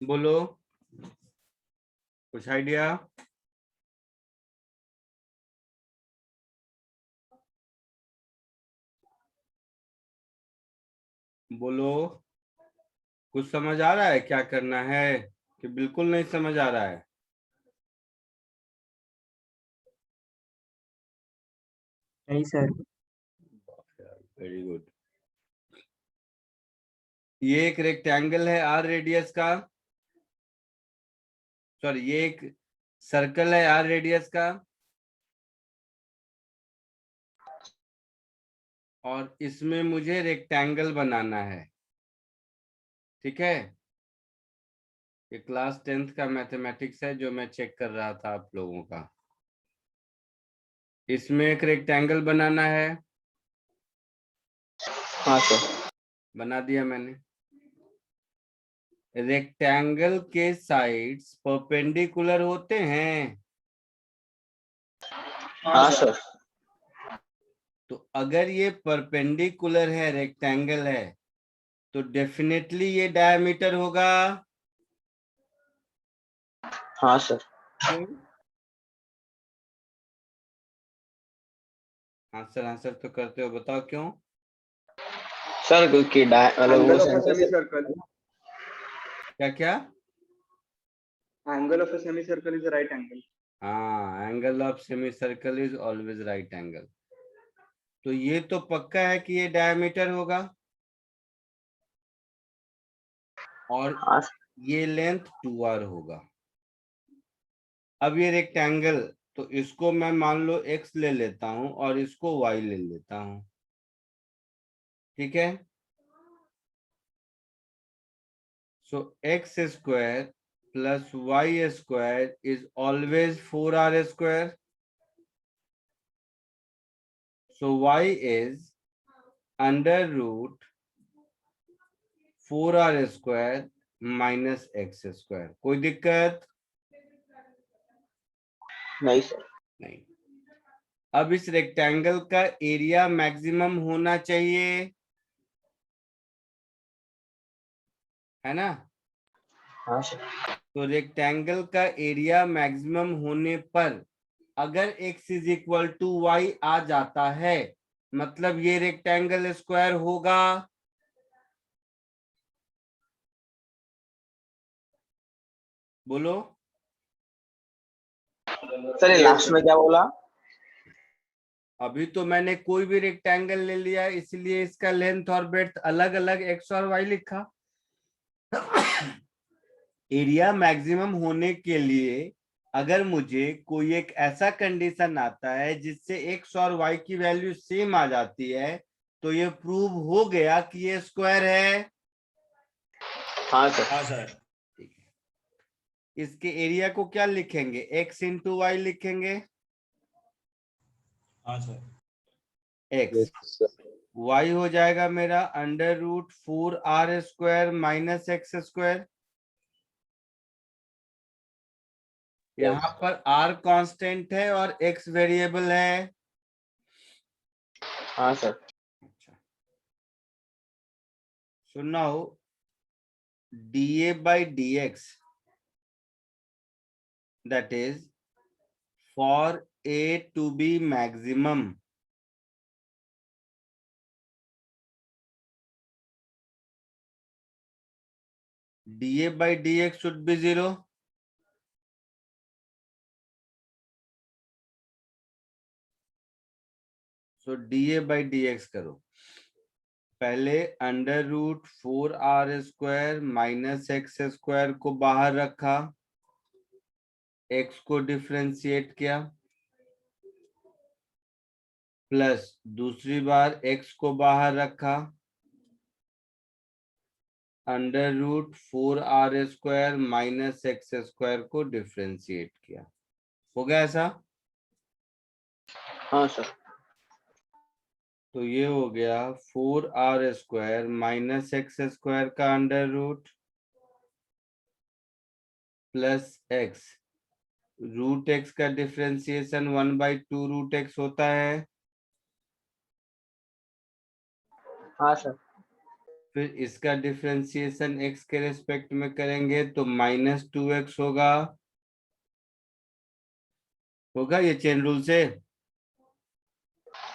बोलो, कुछ आइडिया? बोलो, कुछ समझ आ रहा है क्या करना है कि बिल्कुल नहीं समझ आ रहा है? नहीं सर। Very good. ये एक रेक्टेंगल है आर रेडियस का, सॉरी ये एक सर्कल है आर रेडियस का, और इसमें मुझे रेक्टेंगल बनाना है। ठीक है, ये क्लास 10th का मैथमेटिक्स है जो मैं चेक कर रहा था आप लोगों का। इसमें एक रेक्टेंगल बनाना है। हाँ सर। बना दिया मैंने। रेक्टेंगल के साइड्स परपेंडिकुलर होते हैं। हाँ सर। तो अगर ये परपेंडिकुलर है, रेक्टेंगल है, तो डेफिनेटली ये डायमीटर होगा। हाँ सर। क्यों? आंसर तो करते हो, बताओ क्यों? सर क्योंकि मतलब एंगल वो ऑफ अ सेंटर सेमी से सर्कल, क्या क्या? Angle of a semi circle is right angle. हाँ, angle of semi circle is always right angle. तो ये तो पक्का है कि ये डायमीटर होगा, और हाँ ये लेंथ 2r होगा। अब ये रेक्टेंगल, तो इसको मैं मान लो x ले लेता हूं और इसको y ले लेता हूं। ठीक है, so x square plus y square is always 4r square. So y is under root 4r square minus x square. कोई दिक्कत नहीं सर। नहीं। अब इस रेक्टेंगल का एरिया मैक्सिमम होना चाहिए, है ना? हाँ सर। तो रेक्टेंगल का एरिया मैक्सिमम होने पर अगर x is equal to y आ जाता है, मतलब ये रेक्टेंगल स्क्वायर होगा। बोलो। सर ये लास्ट में क्या बोला? अभी तो मैंने कोई भी रेक्टेंगल ले लिया, इसलिए इसका लेंथ और ब्रेड्थ अलग अलग x और y लिखा। एरिया मैक्सिमम होने के लिए अगर मुझे कोई एक ऐसा कंडीशन आता है जिससे x और y की वैल्यू सेम आ जाती है, तो ये प्रूव हो गया कि ये स्क्वायर है। हाँ सर। हाँ सर। ठीक है, इसके एरिया को क्या लिखेंगे? x इंटू वाई लिखेंगे। हाँ सर। x y हो जाएगा मेरा under root 4r square minus x square. यहाँ पर r कांस्टेंट है और x वेरिएबल है। हाँ sir. So now dA by dx, that is for A to be maximum, dA by dx should be 0. So dA by dx करो। पहले under root 4r square minus x square को बाहर रखा, x को differentiate किया, plus दूसरी बार x को बाहर रखा, under root 4r square minus x square को डिफरेंशिएट किया। हो गया ऐसा? हाँ सर। तो ये हो गया 4r square minus x square का under root plus x। Root x का डिफरेंशिएशन 1/2 रूट x होता है। हाँ सर। फिर इसका डिफरेंशिएशन x के रेस्पेक्ट में करेंगे तो -2x होगा ये चेन रूल से।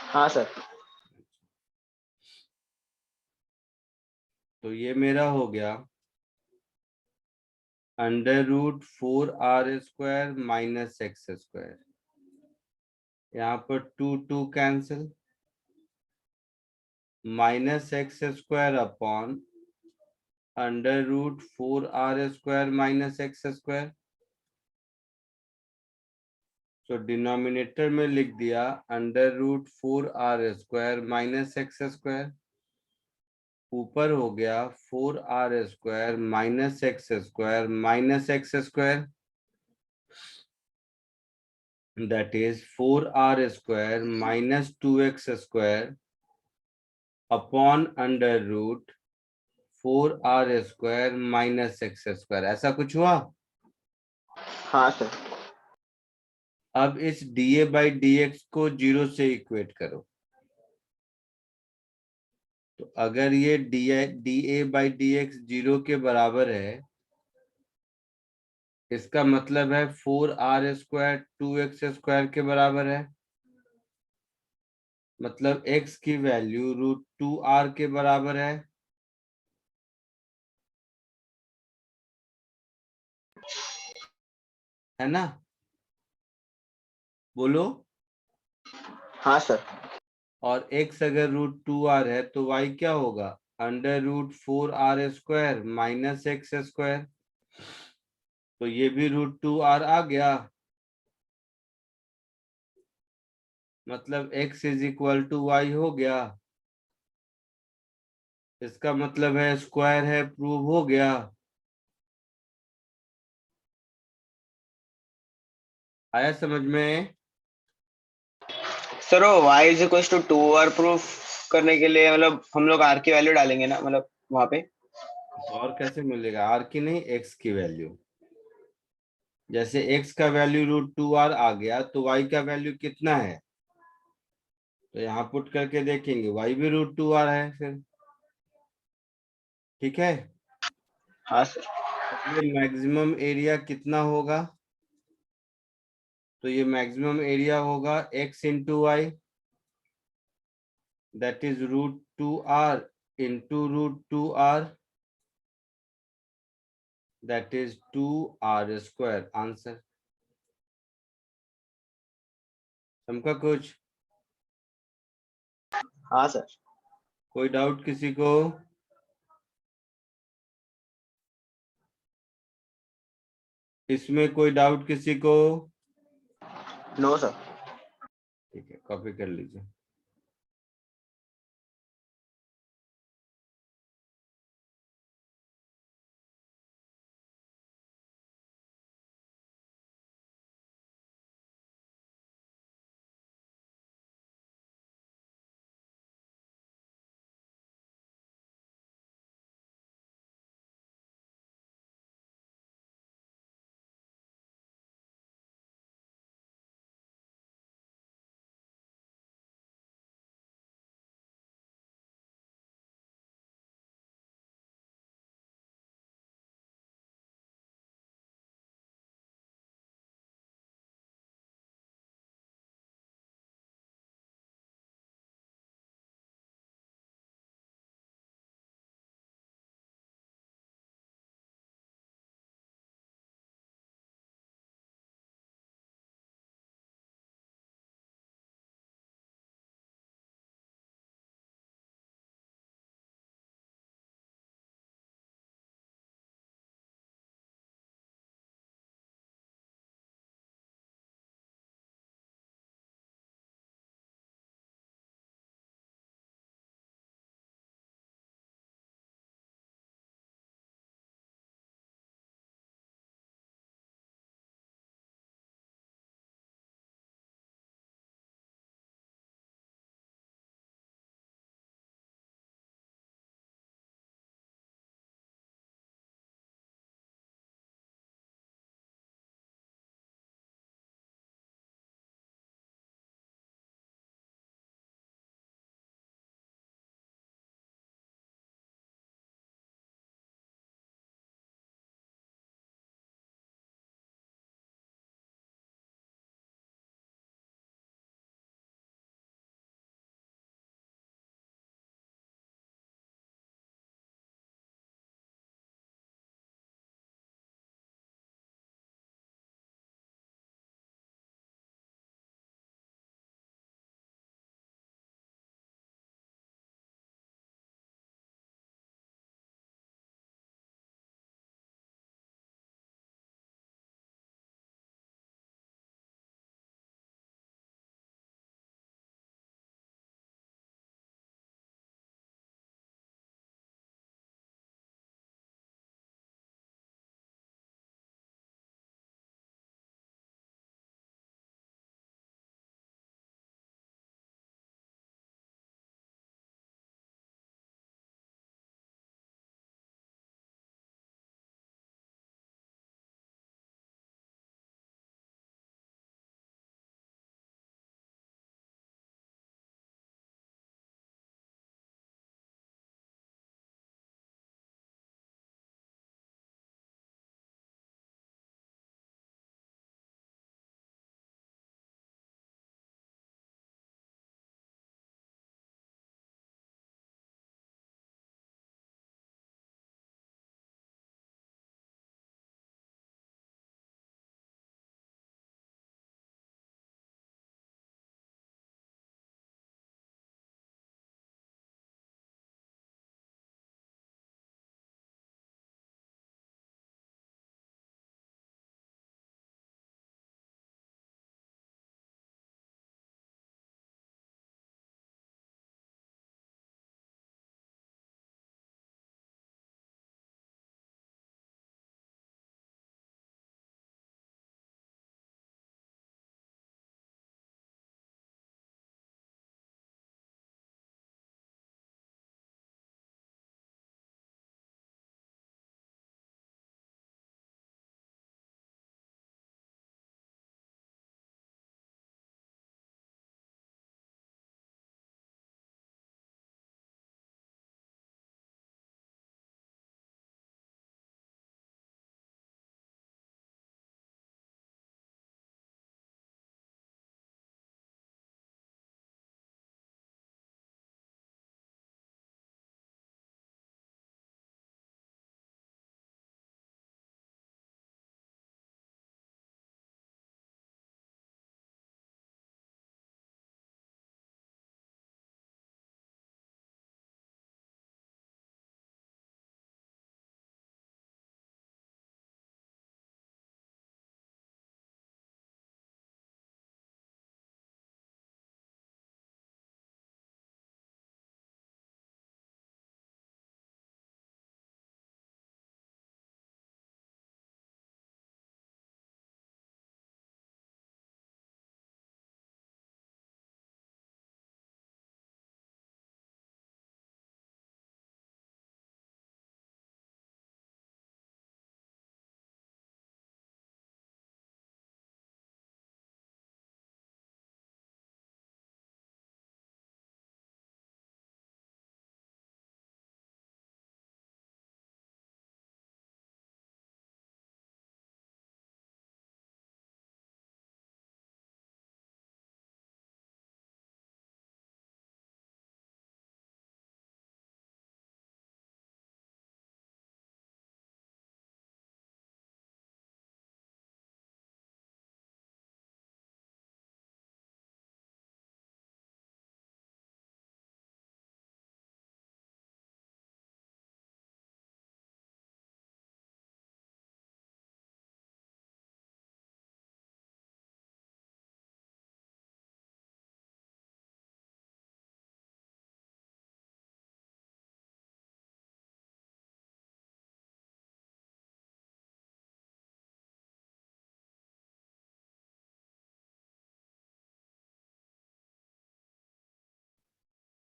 हाँ सर। तो ये मेरा हो गया √4r² माइनस x²। यहाँ पर 2 cancel, -x² upon √4r² minus x²। तो डिनोमिनेटर में लिख दिया √4r² माइनस x²। ऊपर हो गया 4r² minus x² minus x², that is 4r² minus 2x² upon √4r² minus x²। ऐसा कुछ हुआ? हाँ सर। अब इस dA/dx को 0 से इक्वेट करो। तो अगर ये dA/dx 0 के बराबर है, इसका मतलब है 4r² 2x² के बराबर है। मतलब x की वैल्यू √2r के बराबर है ना? बोलो। हाँ सर। और x अगर √2r है तो y क्या होगा? √4r² minus x²। तो ये भी √2r आ गया। मतलब x = y हो गया। इसका मतलब है स्क्वायर है, प्रूव हो गया। आया समझ में? सर वो y = 2r प्रूफ करने के लिए मतलब हम लोग r की वैल्यू डालेंगे ना, मतलब वहां पे। तो और कैसे मिलेगा? r की नहीं, x की वैल्यू। जैसे x का वैल्यू √2r आ गया तो y का वैल्यू कितना है? तो यहाँ पुट करके देखेंगे y भी √2r है फिर। ठीक है। हाँ सर। ये मैक्सिमम एरिया कितना होगा? तो ये मैक्सिमम एरिया होगा x × y, that is √2r × √2r, that is 2r²। Answer. समझा कुछ? हाँ सर। कोई डाउट किसी को? इसमें कोई डाउट किसी को? No sir. ठीक है, कॉपी कर लीजिए।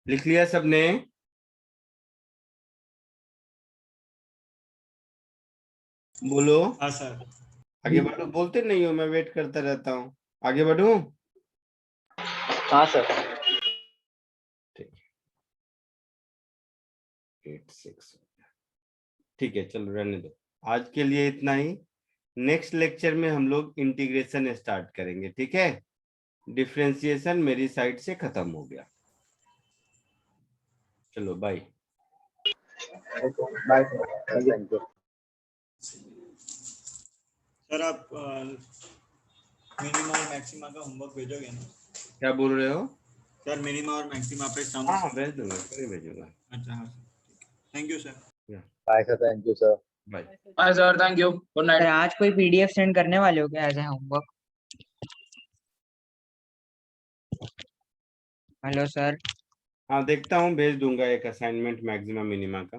लिख लिया सबने? बोलो। हाँ सर। आगे बढ़ो, बोलते नहीं हो, मैं वेट करता रहता हूँ। आगे बढ़ूं? हाँ सर। ठीक है, 8-6 ठीक है, चलो रहने दो। आज के लिए इतना ही। नेक्स्ट लेक्चर में हम लोग इंटीग्रेशन स्टार्ट करेंगे, ठीक है? डिफरेंशिएशन मेरी साइड से खत्म हो गया। चलो bye. Bye sir, thank you. Sir आप मिनिमा और मैक्सिमा का होमवर्क भेजोगे ना? क्या बोल रहे हो? सर मिनिमा और मैक्सिमा पे सम। हाँ भेज दूंगा, कभी भेजूंगा। अच्छा हाँ sir, thank you sir. Bye sir, thank you sir. Bye. Bye sir, thank you. Good night. Sir आज कोई पीडीएफ सेंड करने वाले हो क्या as a homework? Hello sir. हाँ देखता हूँ, भेज दूंगा एक असाइनमेंट मैक्सिमा मिनिमा का।